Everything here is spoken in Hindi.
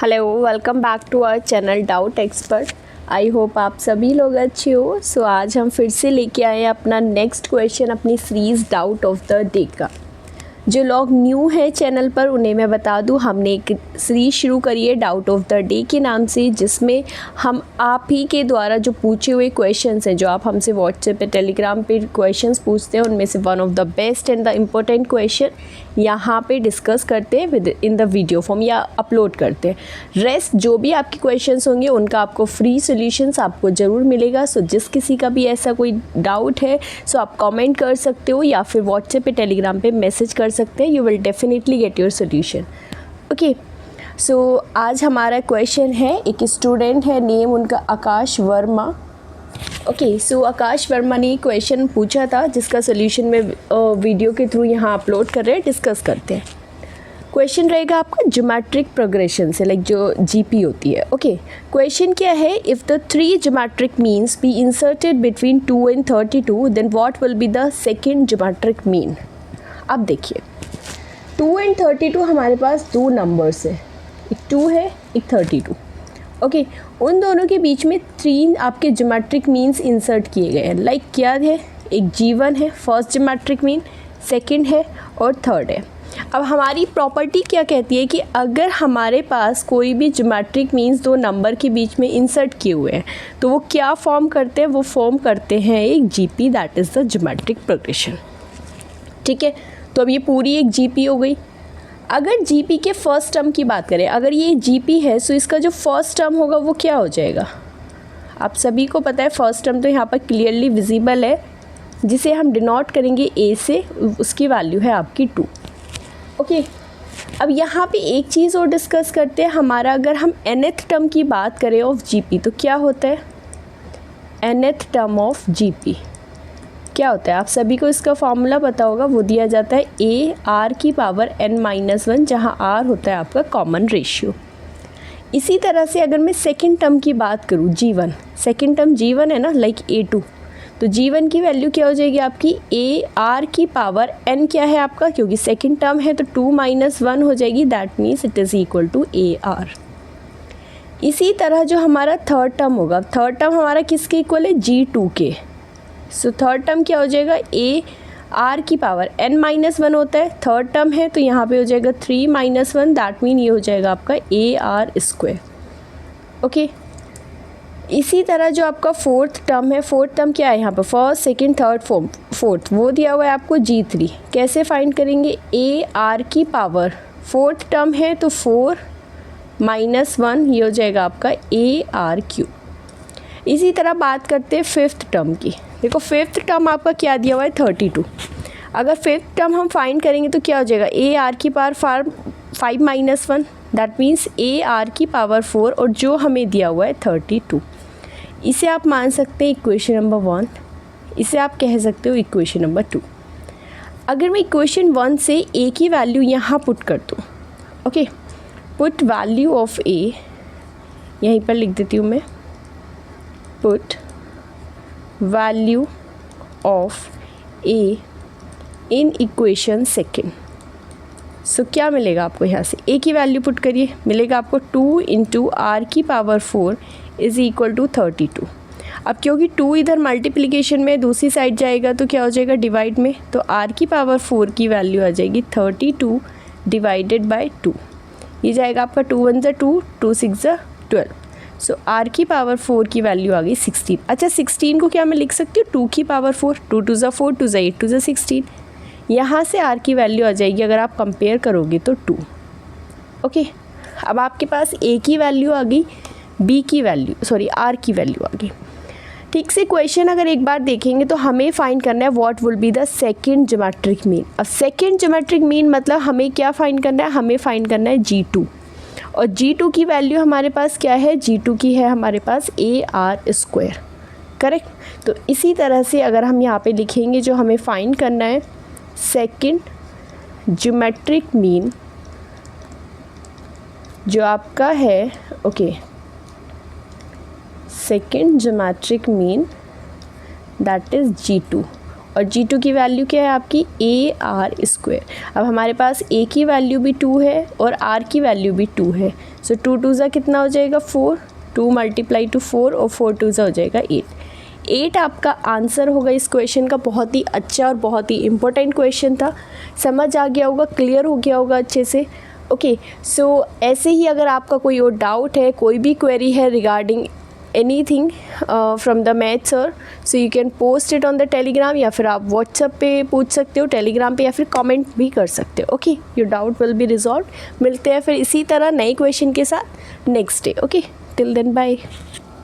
Hello, welcome back to our channel doubt expert. I hope आप सभी लोग अच्छे हो। सो आज हम फिर से लेके आए हैं अपना नेक्स्ट क्वेश्चन अपनी series doubt of the day का। जो लोग न्यू हैं चैनल पर उन्हें मैं बता दूं, हमने एक सीरीज़ शुरू करी है डाउट ऑफ द डे के नाम से, जिसमें हम आप ही के द्वारा जो पूछे हुए क्वेश्चंस हैं, जो आप हमसे व्हाट्सएप पे टेलीग्राम पे क्वेश्चंस पूछते हैं, उनमें से one of the best and the important question यहाँ पे डिस्कस करते हैं with in the video form या अपलोड करते हैं। रेस्ट जो भी आपके क्वेश्चंस होंगे उनका आपको फ्री सॉल्यूशंस आपको ज़रूर मिलेगा। सो जिस किसी का भी ऐसा कोई डाउट है सो आप कमेंट कर सकते हो या फिर व्हाट्सएप पे टेलीग्राम पे मैसेज कर सकते हैं। You will definitely get your solution. Okay, so आज हमारा क्वेश्चन है, एक स्टूडेंट है, नेम उनका आकाश वर्मा। ओके, सो आकाश वर्मा ने क्वेश्चन पूछा था जिसका सोल्यूशन में वीडियो के थ्रू यहाँ अपलोड कर रहे हैं, डिस्कस करते हैं। क्वेश्चन रहेगा आपका ज्योमेट्रिक प्रोग्रेशन से, लाइक जो जीपी होती है। ओके, क्वेश्चन क्या है, if the 3 geometric means be inserted between 2 and 32 then what will be the second geometric mean. अब देखिए 2 and 32 हमारे पास दो नंबर्स है, एक 2 है एक 32। ओके, उन दोनों के बीच में 3 आपके ज्योमेट्रिक मीन्स इंसर्ट किए गए हैं। लाइक क्या है, एक G1 है फर्स्ट ज्योमेट्रिक मीन, सेकंड है और थर्ड है। अब हमारी प्रॉपर्टी क्या कहती है कि अगर हमारे पास कोई भी ज्योमेट्रिक मीन्स दो नंबर के बीच में इंसर्ट किए हुए हैं तो वो क्या फॉर्म करते हैं, वो फॉर्म करते हैं एक GP, that is the geometric progression. ठीक है, तो अब ये पूरी एक GP हो गई। अगर GP के फर्स्ट टर्म की बात करें, अगर ये GP है तो इसका जो फर्स्ट टर्म होगा वो क्या हो जाएगा, आप सभी को पता है फर्स्ट टर्म तो यहाँ पर क्लियरली विजिबल है, जिसे हम डिनोट करेंगे A से, उसकी वैल्यू है आपकी 2। ओके, अब यहाँ पे एक चीज़ और डिस्कस करते हैं। हमारा अगर हम nth टर्म की बात करें ऑफ GP तो क्या होता है, nth टर्म ऑफ GP क्या होता है, आप सभी को इसका फॉर्मूला पता होगा। वो दिया जाता है AR⁻n-1, जहाँ R होता है आपका कॉमन रेशियो। इसी तरह से अगर मैं सेकंड टर्म की बात करूँ, G1, सेकंड टर्म G1 है ना, लाइक A2, तो G1 की वैल्यू क्या हो जाएगी आपकी AR⁻n क्या है आपका, क्योंकि सेकंड टर्म है तो 2 - 1 हो जाएगी, that means it is equal to AR। इसी तरह जो हमारा थर्ड टर्म होगा, थर्ड टर्म हमारा किसके इक्वल है, G2 के। सो थर्ड टर्म क्या हो जाएगा, AR⁻n-1 होता है, थर्ड टर्म है तो यहाँ पे हो जाएगा 3 - 1, दैट मीन ये हो जाएगा आपका AR²। ओके, इसी तरह जो आपका फोर्थ टर्म है, फोर्थ टर्म क्या है यहाँ पर, फर्स्ट सेकंड थर्ड फोर्थ, वो दिया हुआ है आपको G3। कैसे फाइंड करेंगे, AR⁻, फोर्थ टर्म है तो 4 - 1, ये हो जाएगा आपका AR³। इसी तरह बात करते हैं फिफ्थ टर्म की। देखो फिफ्थ टर्म आपका क्या दिया हुआ है, 32। अगर फिफ्थ टर्म हम फाइंड करेंगे तो क्या हो जाएगा, AR⁻5 - 1, दैट मीन्स AR⁻4, और जो हमें दिया हुआ है 32। इसे आप मान सकते हैं इक्वेशन नंबर 1, इसे आप कह सकते हो इक्वेशन नंबर 2। अगर मैं इक्वेशन 1 से A की वैल्यू यहाँ पुट कर दूँ, okay, put value of A, यहीं पर लिख देती हूँ मैं, put value of A in equation second. So क्या मिलेगा आपको, यहाँ से A की वैल्यू पुट करिए, मिलेगा आपको 2 × R⁻4 इज़ इक्वल टू 32। अब क्योंकि 2 इधर मल्टीप्लिकेशन में दूसरी साइड जाएगा तो क्या हो जाएगा, डिवाइड में, तो R⁻4 की वैल्यू आ जाएगी 32 डिवाइडेड बाई 2। ये जाएगा आपका 2 × 1 = 2, 2 × 6 = 12। सो R⁻4 की वैल्यू आ गई 16। अच्छा, 16 को क्या मैं लिख सकती हूँ 2 की पावर 4, 2 × 2 = 4, 2 × 8, 2 × 16। यहाँ से R की वैल्यू आ जाएगी, अगर आप कंपेयर करोगे तो 2। ओके, अब आपके पास A की वैल्यू आ गई, B की वैल्यू, सॉरी R की वैल्यू आ गई। ठीक से क्वेश्चन अगर एक बार देखेंगे तो हमें फाइंड करना है what will be the second geometric mean. अब सेकंड ज्योमेट्रिक मीन मतलब हमें क्या फाइंड करना है, हमें फाइंड करना है G2, और G2 की वैल्यू हमारे पास क्या है, G2 की है हमारे पास AR², करेक्ट। तो इसी तरह से अगर हम यहाँ पे लिखेंगे जो हमें फाइंड करना है सेकंड ज्योमेट्रिक मीन, जो आपका है, okay, second geometric mean that is G2, और G2 की वैल्यू क्या है आपकी AR²। अब हमारे पास A की वैल्यू भी 2 है और R की वैल्यू भी 2 है। सो 2 2 ज़ा कितना हो जाएगा 4, 2 मल्टीप्लाई टू 4 और 4 2 ज़ा हो जाएगा 8 आपका आंसर होगा इस क्वेश्चन का। बहुत ही अच्छा और बहुत ही इम्पोर्टेंट क्वेश्चन था, समझ आ गया होगा, क्लियर हो गया होगा अच्छे से। ओके, सो ऐसे ही अगर आपका कोई और डाउट है, कोई भी क्वेरी है regarding anything from the maths sir, so you can post it on the Telegram, या फिर आप व्हाट्सएप पे पूछ सकते हो, टेलीग्राम पे, या फिर कमेंट भी कर सकते हो। Okay, your doubt will be resolve. मिलते हैं फिर इसी तरह नए क्वेश्चन के साथ next day. Okay, till then bye.